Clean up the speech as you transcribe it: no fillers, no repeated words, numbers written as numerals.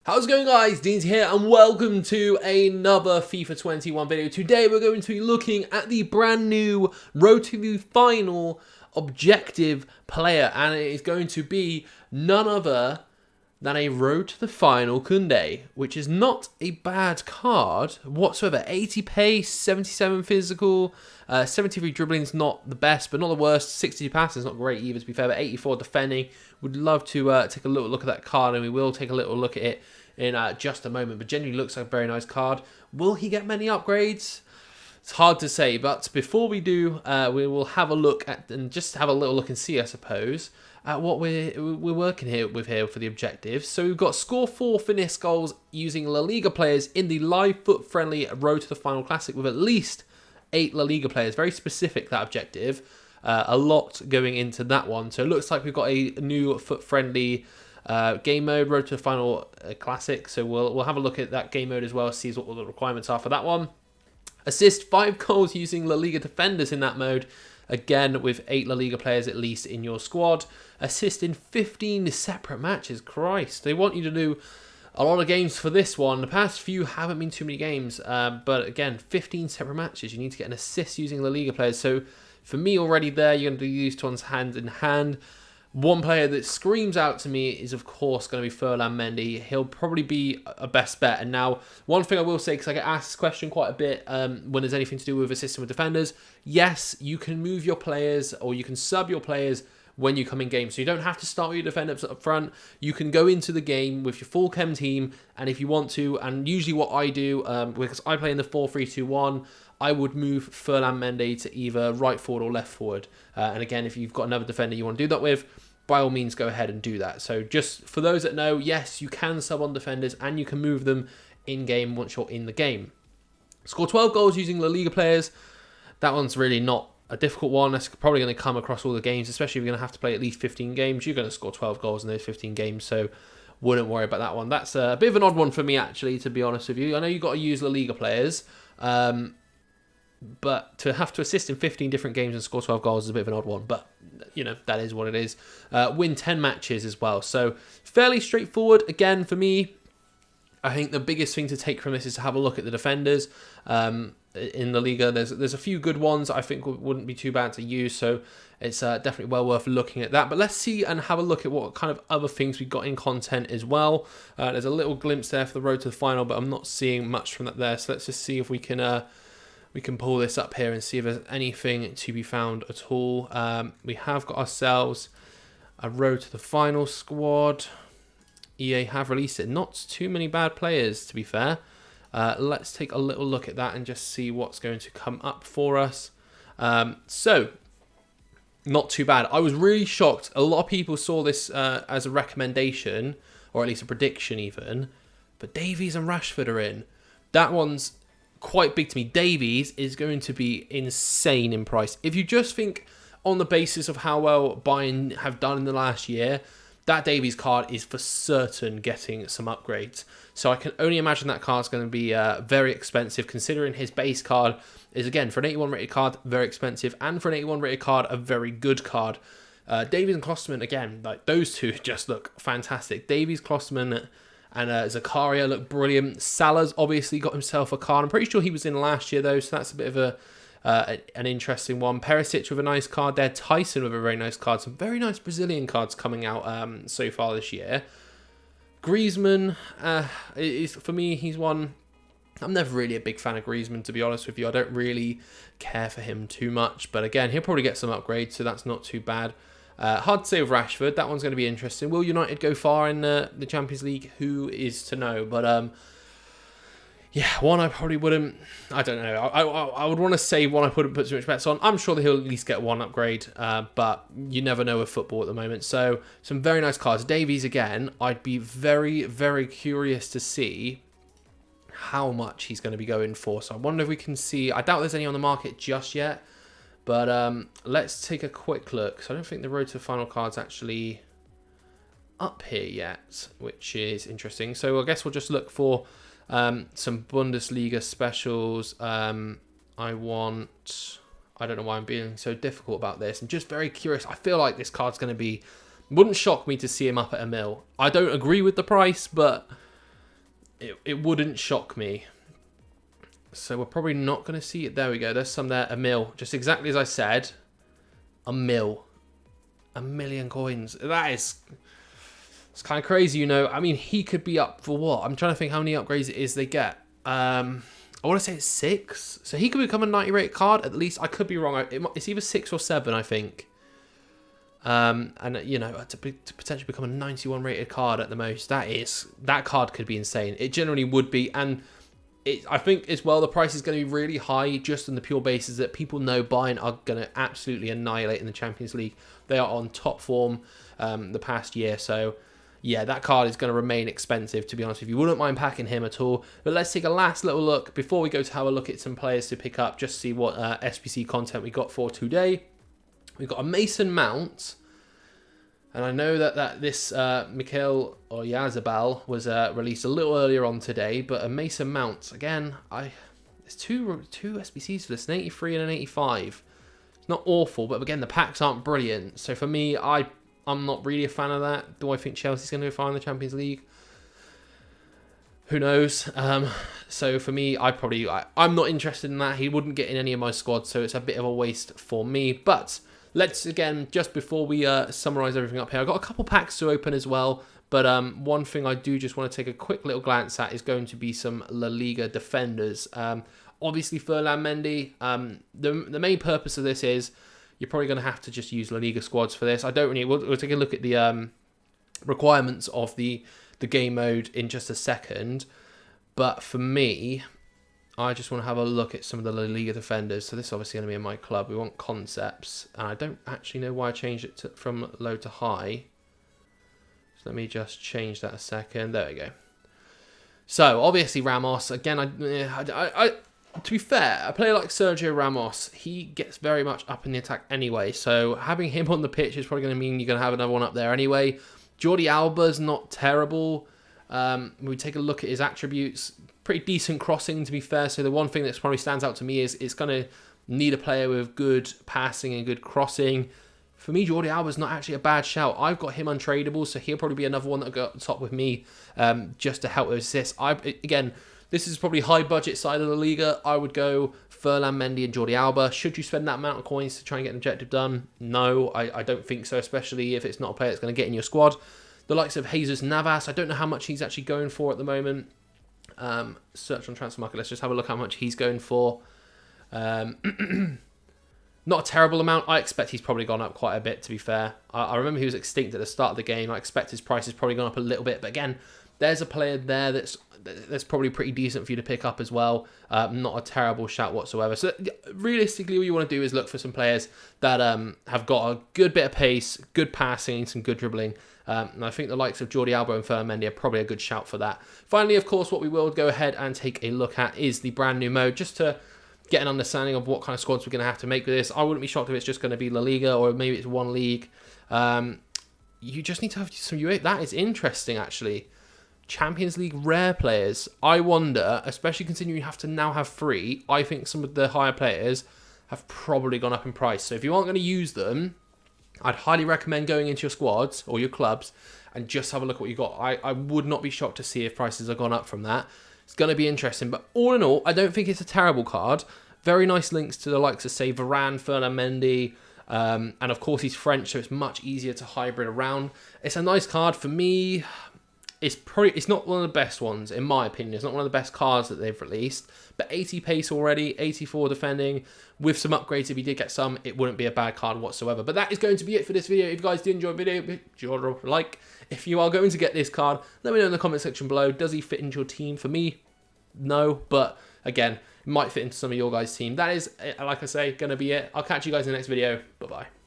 How's it going, guys? Deans here and welcome to another FIFA 21 video. Today we're going to be looking at the brand new Road to the Final Objective player, and it is going to be none other than a Road to the Final Kounde, which is not a bad card whatsoever. 80 pace, 77 physical, 73 dribbling is not the best, but not the worst. 60 passing is not great either, to be fair, but 84 defending. Would love to take a little look at that card, and we will take a little look at it in just a moment, but genuinely looks like a very nice card. Will he get many upgrades? It's hard to say, but before we do, we will have a look at, and just have a little look and see, I suppose, at what we're working here for the objectives. So we've got score 4 finesse goals using La Liga players in the live foot-friendly Road to the Final Classic with at least 8 La Liga players. Very specific, that objective. A lot going into that one. So it looks like we've got a new foot-friendly game mode, Road to the Final Classic. So we'll have a look at that game mode as well, see what the requirements are for that one. Assist 5 goals using La Liga defenders in that mode. Again, with 8 La Liga players at least in your squad. Assist in 15 separate matches. Christ, they want you to do a lot of games for this one. The past few haven't been too many games. But again, 15 separate matches. You need to get an assist using La Liga players. So for me already there, you're going to do these two ones hand in hand. One player that screams out to me is, of course, going to be Ferland Mendy. He'll probably be a best bet. And now, one thing I will say, because I get asked this question quite a bit when there's anything to do with assisting with defenders, yes, you can move your players or you can sub your players when you come in game. So you don't have to start with your defenders up front. You can go into the game with your full chem team, and if you want to, and usually what I do, because I play in the 4-3-2-1, I would move Ferland Mendy to either right forward or left forward. And again, if you've got another defender you want to do that with, by all means, go ahead and do that. So just for those that know, yes, you can sub on defenders and you can move them in-game once you're in the game. Score 12 goals using La Liga players. That one's really not a difficult one. That's probably going to come across all the games, especially if you're going to have to play at least 15 games. You're going to score 12 goals in those 15 games, so wouldn't worry about that one. That's a bit of an odd one for me, actually, to be honest with you. I know you've got to use La Liga players, but to have to assist in 15 different games and score 12 goals is a bit of an odd one. But, you know, that is what it is. Win 10 matches as well. So, fairly straightforward. Again, for me, I think the biggest thing to take from this is to have a look at the defenders. In the Liga, there's a few good ones I think wouldn't be too bad to use. So, it's definitely well worth looking at that. But let's see and have a look at what kind of other things we've got in content as well. There's a little glimpse there for the Road to the Final, but I'm not seeing much from that there. So, let's just see if we can pull this up here and see if there's anything to be found at all. We have got ourselves a Road to the Final squad. EA have released it. Not too many bad players, to be fair. Let's take a little look at that and just see what's going to come up for us. So, not too bad. I was really shocked. A lot of people saw this as a recommendation, or at least a prediction even. But Davies and Rashford are in. That one's quite big to me. Davies is going to be insane in price. If you just think on the basis of how well Bayern have done in the last year, that Davies card is for certain getting some upgrades. So I can only imagine that card's going to be very expensive, considering his base card is, again, for an 81 rated card, very expensive, and for an 81 rated card, a very good card. Davies and Klosterman, again, like those two just look fantastic. Davies, Klosterman, and Zakaria look brilliant. Salah's obviously got himself a card. I'm pretty sure he was in last year, though, so that's a bit of an interesting one. Perisic with a nice card there. Tyson with a very nice card. Some very nice Brazilian cards coming out so far this year. Griezmann, for me, he's one. I'm never really a big fan of Griezmann, to be honest with you. I don't really care for him too much. But again, he'll probably get some upgrades, so that's not too bad. Hard to say with Rashford. That one's going to be interesting. Will United go far in the Champions League? Who is to know? But yeah, one I probably wouldn't. I don't know. I would want to say one I wouldn't put too much bets on. I'm sure that he'll at least get one upgrade, but you never know with football at the moment. So some very nice cards. Davies again. I'd be very, very curious to see how much he's going to be going for. So I wonder if we can see. I doubt there's any on the market just yet. But let's take a quick look. So I don't think the Road to the Final card's actually up here yet, which is interesting. So I guess we'll just look for some Bundesliga specials. I don't know why I'm being so difficult about this. I'm just very curious. I feel like this card's going to be... Wouldn't shock me to see him up at £1 million. I don't agree with the price, but it wouldn't shock me. So we're probably not going to see it. There we go. There's some there. A mil. Just exactly as I said. A mil. 1 million coins. It's kind of crazy, you know. I mean, he could be up for what? I'm trying to think how many upgrades it is they get. I want to say it's 6. So he could become a 90 rated card at least. I could be wrong. It's either 6 or 7, I think. And you know, to potentially become a 91 rated card at the most, that card could be insane. It generally would be, and I think as well the price is going to be really high just on the pure basis that people know Bayern are going to absolutely annihilate in the Champions League. They are on top form the past year, so yeah, that card is going to remain expensive, to be honest with you. Wouldn't mind packing him at all. But let's take a last little look before we go to have a look at some players to pick up, just see what SBC content we got for today. We've got a Mason Mount, and I know that this Mikel Oyarzabal was released a little earlier on today, but a Mason Mount, again, there's two SBCs for this, an 83 and an 85. It's not awful, but again, the packs aren't brilliant. So for me, I'm not really a fan of that. Do I think Chelsea's going to go far in the Champions League? Who knows? So for me, I'm not interested in that. He wouldn't get in any of my squads, so it's a bit of a waste for me. But let's, again, just before we summarise everything up here, I've got a couple packs to open as well. But one thing I do just want to take a quick little glance at is going to be some La Liga defenders. Obviously, Ferland Mendy, the main purpose of this is you're probably going to have to just use La Liga squads for this. We'll take a look at the requirements of the game mode in just a second. But for me, I just want to have a look at some of the La Liga defenders. So this is obviously going to be in my club. We want concepts. And I don't actually know why I changed it from low to high. So let me just change that a second. There we go. So obviously Ramos. Again, to be fair, a player like Sergio Ramos, he gets very much up in the attack anyway. So having him on the pitch is probably going to mean you're going to have another one up there anyway. Jordi Alba's not terrible. When we take a look at his attributes, pretty decent crossing, to be fair. So the one thing that probably stands out to me is it's going to need a player with good passing and good crossing. For me, Jordi Alba's not actually a bad shout. I've got him untradeable, so he'll probably be another one that'll go up the top with me just to help with assists. Again, this is probably high budget side of the Liga. I would go Ferland Mendy and Jordi Alba. Should you spend that amount of coins to try and get an objective done? No, I don't think so, especially if it's not a player that's going to get in your squad. The likes of Jesus Navas, I don't know how much he's actually going for at the moment. Search on Transfer Market. Let's just have a look how much he's going for. Not a terrible amount. I expect he's probably gone up quite a bit, to be fair. I remember he was extinct at the start of the game. I expect his price has probably gone up a little bit. But again, there's a player there that's probably pretty decent for you to pick up as well. Not a terrible shout whatsoever. So realistically, what you want to do is look for some players that have got a good bit of pace, good passing, some good dribbling. And I think the likes of Jordi Alba and Ferland Mendy are probably a good shout for that. Finally, of course, what we will go ahead and take a look at is the brand new mode, just to get an understanding of what kind of squads we're going to have to make with this. I wouldn't be shocked if it's just going to be La Liga, or maybe it's one league. You just need to have some UA. That is interesting, actually. Champions League rare players. I wonder, especially considering you have to now have 3, I think some of the higher players have probably gone up in price. So if you aren't going to use them, I'd highly recommend going into your squads or your clubs and just have a look at what you got. I would not be shocked to see if prices have gone up from that. It's going to be interesting. But all in all, I don't think it's a terrible card. Very nice links to the likes of, say, Varane, Ferland Mendy. And of course, he's French, so it's much easier to hybrid around. It's a nice card for me. It's not one of the best ones, in my opinion. It's not one of the best cards that they've released. But 80 pace already, 84 defending. With some upgrades, if you did get some, it wouldn't be a bad card whatsoever. But that is going to be it for this video. If you guys did enjoy the video, be sure to like. If you are going to get this card, let me know in the comment section below. Does he fit into your team? For me, no. But again, it might fit into some of your guys' team. That is, like I say, going to be it. I'll catch you guys in the next video. Bye-bye.